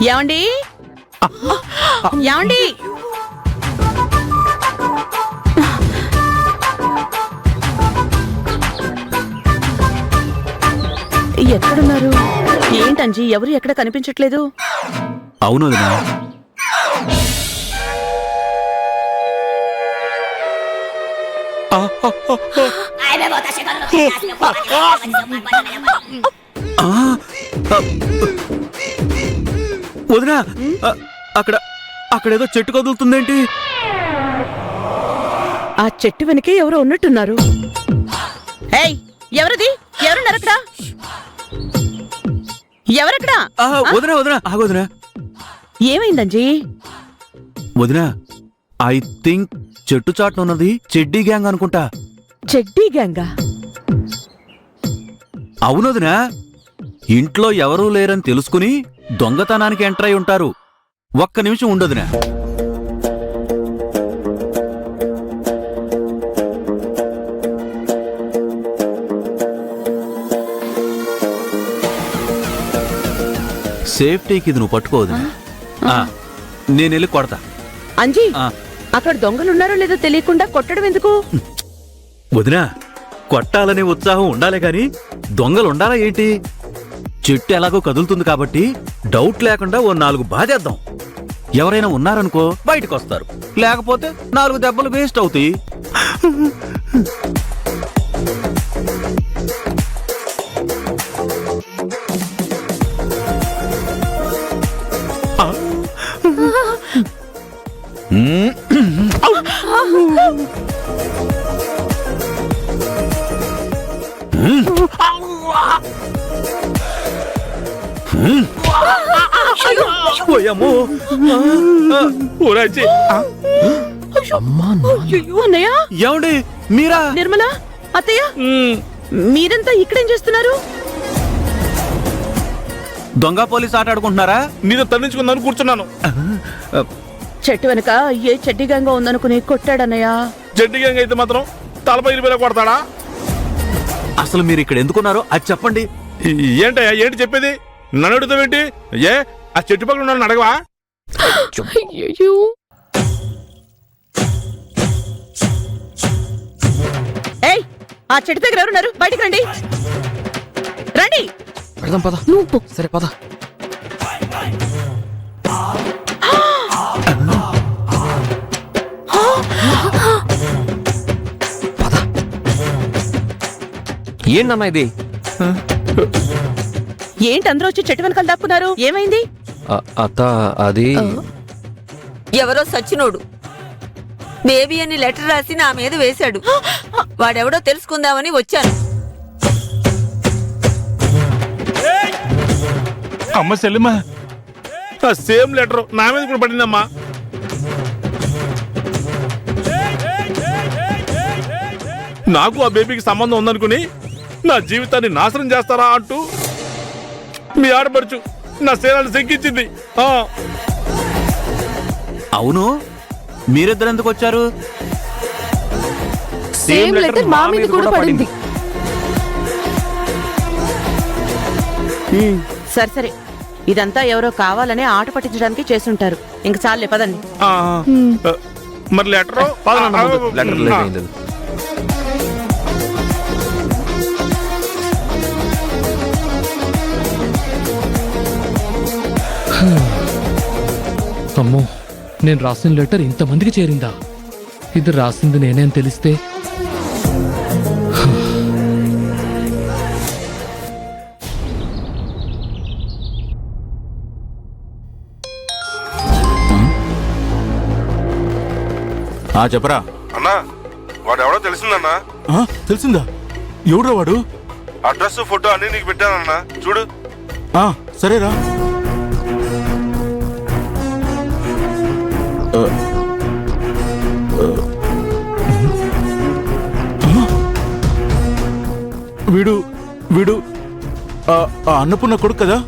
ఏమండి ఏమండి ఎక్కడున్నారు? ఏంటంజీ ఎవరు ఎక్కడ కనిపించట్లేదు? అవును వదినా. వదినా అక్కడ అక్కడేదో చెట్టు కదులుతుందేంటి? ఆ చెట్టు వెనకే ఎవరో ఉన్నట్టున్నారు. ఏయ్, ఎవరిది? ఎవరున్నారక్కడ? ఎవరక్కడా? వదినా వదినా ఆగొదినా. ఏమైందంజీ? వదినా, ఐ థింక్ చెట్టు చాటున ఉన్నది చెడ్డీ గ్యాంగ్ అనుకుంటా. చెడ్డీ గ్యాంగా? అవునొదినా, ఇంట్లో ఎవరూ లేరని తెలుసుకుని దొంగతనానికి ఎంటర్ అయి ఉంటారు. ఒక్క నిమిషం ఉండొదినా. సేఫ్టీకి ఇది నువ్వు పట్టుకోవద్దు. నేనెళ్ళి కొడతా. అంజీ, అక్కడ దొంగలున్నారో లేదో తెలియకుండా కొట్టడం ఎందుకు? వదినా, కొట్టాలనే ఉత్సాహం ఉండాలే గాని దొంగలుండాలా ఏంటి? చెట్టు ఎలాగో కదులుతుంది కాబట్టి డౌట్ లేకుండా ఓ 4 బాధేద్దాం. ఎవరైనా ఉన్నారనుకో బయటకొస్తారు, లేకపోతే 4 దెబ్బలు వేస్ట్ అవుతాయి. ఏమండి మీరా? నిర్మల, అత్తయ్య, మీరంతా ఇక్కడేం చేస్తున్నారు? దొంగ పోలీస్ ఆట ఆడుకుంటున్నారా? నీతో తన్నించుకుందాను కూర్చున్నాను. చెట్టు వెనక ఏ చెడ్డీ గ్యాంగ్ ఉందనుకుని కొట్టాడన్నయ్య. చెడ్డి గ్యాంగ్ అయితే మాత్రం తలపై ఇరిపేలా కొడతాడా? అసలు మీరు ఇక్కడ ఎందుకున్నారో అది చెప్పండి. ఏంటయ్యా ఏంటి చెప్పేది? నన్ను అడుగుతావేంటి? ఏ ఆ చెట్టు పక్కన ఉన్నాను అడగవా? ఏయ్, ఆ చెట్టు దగ్గర ఎవరున్నారు? బయటికి రండి, రండి. పెడదాం పద. నువ్వు సరే పద. పద. ఏంటన్నా ఇది? ఏంటి అందరూ వచ్చి చెట్టు వెనకాల దాక్కున్నారు? ఏమైంది? అత్త, అది ఎవరో సచ్చినోడు బేబీ అని లెటర్ రాసి నా మీద వేశాడు. వాడెవడో తెలుసుకుందామని వచ్చాను. అమ్మ సెల్లమ్మా, సేమ్ లెటర్ నా మీద కూడా పడిందమ్మా. నాకు ఆ బేబీకి సంబంధం ఉందనుకుని నా జీవితాన్ని నాశనం చేస్తారా అంటూ మీ ఆడపడుచు నా శరీరాన్ని శంకించింది. అవును, మీరిద్దరు ఎందుకు వచ్చారు? సేమ్ లెటర్ మా మీద కూడా పడింది. సరే సరే, ఇదంతా ఎవరో కావాలనే ఆట పట్టించడానికి చేసుంటారు. ఇంక చాలే పదండి. మరి లెటర్ లెటర్ లేదు. అమ్మో, నేను రాసిన లెటర్ ఇంతమందికి చేరిందా? ఇది రాసింది నేనే అని తెలిస్తే చెప్పరా అన్నా. వాడు ఎవడో తెలిసిందన్నా. తెలిసిందా? ఎవడ్రా వాడు? అడ్రస్ ఫోటో అన్ని నీకు పెట్టానన్నా, చూడు. సరేరా. వీడు వీడు అన్నపూర్ణ కొడుకు కదా?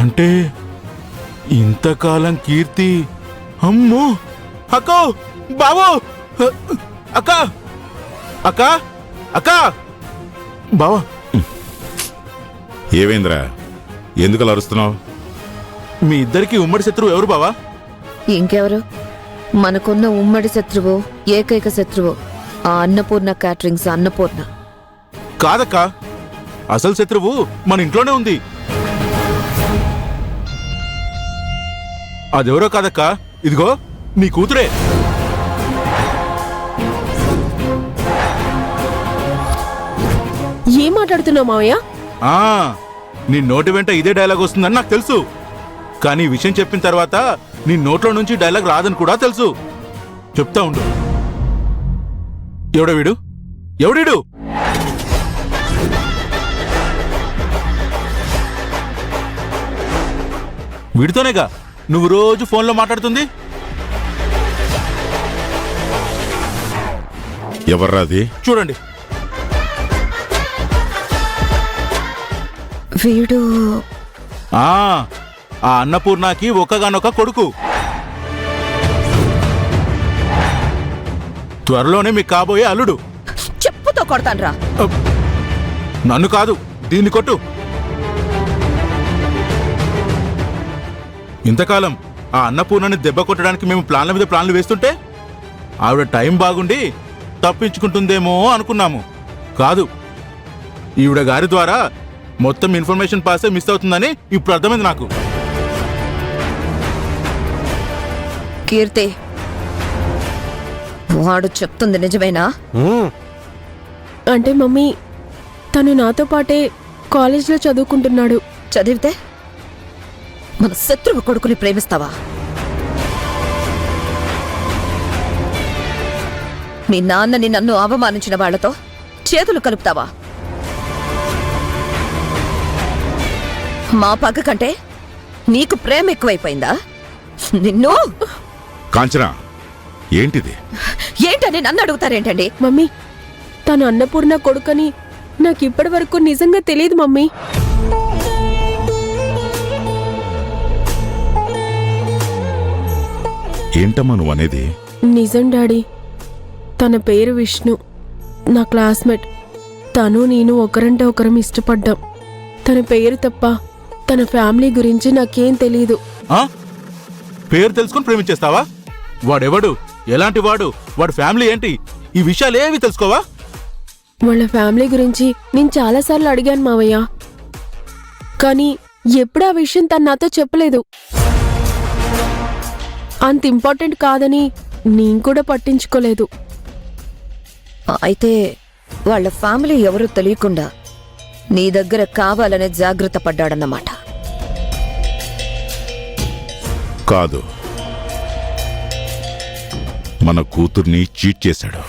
అంటే ఇంతకాలం కీర్తి అమ్మో అక్కో బాబు అక్క అక్క అక్క బావా ఏవేంద్రా ఎందుకు అలా అరుస్తున్నావు? మీ ఇద్దరికి ఉమ్మడి శత్రువు ఎవరు బావా? ఇంకెవరు? మనకున్న ఉమ్మడి శత్రువు, ఏకైక శత్రువు ఆ అన్నపూర్ణ క్యాటరింగ్స్ అన్నపూర్ణ. కాదక్క, అసలు శత్రువు మన ఇంట్లోనే ఉంది. అదెవరో కాదక్క, ఇదిగో నీ కూతురే. ఏం మాట్లాడుతున్నావు మావయ్య? ఆ నీ నోటి వెంట ఇదే డైలాగ్ వస్తుందని నాకు తెలుసు. కానీ ఈ విషయం చెప్పిన తర్వాత నీ నోట్లో నుంచి డైలాగ్ రాదని కూడా తెలుసు. చెప్తా ఉండు. ఎవడ వీడు? ఎవడీడు? వీడితోనేగా నువ్వు రోజు ఫోన్లో మాట్లాడుతుంది. ఎవర్రాది? చూడండి. వీడు ఆ అన్నపూర్ణకి ఒక్కగానొక్క కొడుకు. త్వరలోనే మీకు కాబోయే అల్లుడు. చెప్పుతో కొడతాన్రా. నన్ను కాదు, దీన్ని కొట్టు. ఇంతకాలం ఆ అన్నపూర్ణని దెబ్బ కొట్టడానికి మేము ప్లాన్ల మీద ప్లాన్లు వేస్తుంటే ఆవిడ టైం బాగుండి తప్పించుకుంటుందేమో అనుకున్నాము. కాదు, ఈవిడ గారి ద్వారా మొత్తం ఇన్ఫర్మేషన్ పాసే మిస్ అవుతుందని ఇప్పుడు అర్థమైంది నాకు. కీర్తి, వాడు చెప్తుంది నిజమేనా? అంటే మమ్మీ, తను నాతో పాటే కాలేజ్లో చదువుకుంటున్నాడు. చదివితే మన శత్రువు కొడుకుని ప్రేమిస్తావా? మీ నాన్నని నన్ను అవమానించిన వాళ్లతో చేతులు కలుపుతావా? మా పగ కంటే నీకు ప్రేమ ఎక్కువైపోయిందా? నిన్ను కాంచనా, ఏంటిది? ఏంటని నన్ను అడుగుతారేంటండి? మమ్మీ, తను అన్నపూర్ణ కొడుకని నాకు ఇప్పటి వరకు నిజంగా తెలియదు మమ్మీ. ఏంటమ్మా నువ్వు అనేది? నిజం డాడీ. తన పేరు విష్ణు, నా క్లాస్మేట్. తను నేను ఒకరంటే ఒకరం ఇష్టపడ్డాం. తన పేరు తప్ప తన ఫ్యామిలీ గురించి నాకేం తెలీదు. ఆ పేరు తెలుసుకుని ప్రేమించేస్తావా? వాడెవడు, ఎలాంటి వాడు, వాడి ఫ్యామిలీ ఏంటి, ఈ విషయాలేవి తెలుసుకోవా? వాళ్ళ ఫ్యామిలీ గురించి నేను చాలాసార్లు అడిగాను మావయ్య, కానీ ఎప్పుడు ఆ విషయం తను నాతో చెప్పలేదు. అంత ఇంపార్టెంట్ కాదని నేను కూడా పట్టించుకోలేదు. అయితే వాళ్ళ ఫ్యామిలీ ఎవరూ తెలియకుండా నీ దగ్గర కావాలనే జాగ్రత్త పడ్డాడన్నమాట. కాదు, మన కూతుర్ని చీట్ చేశాడు.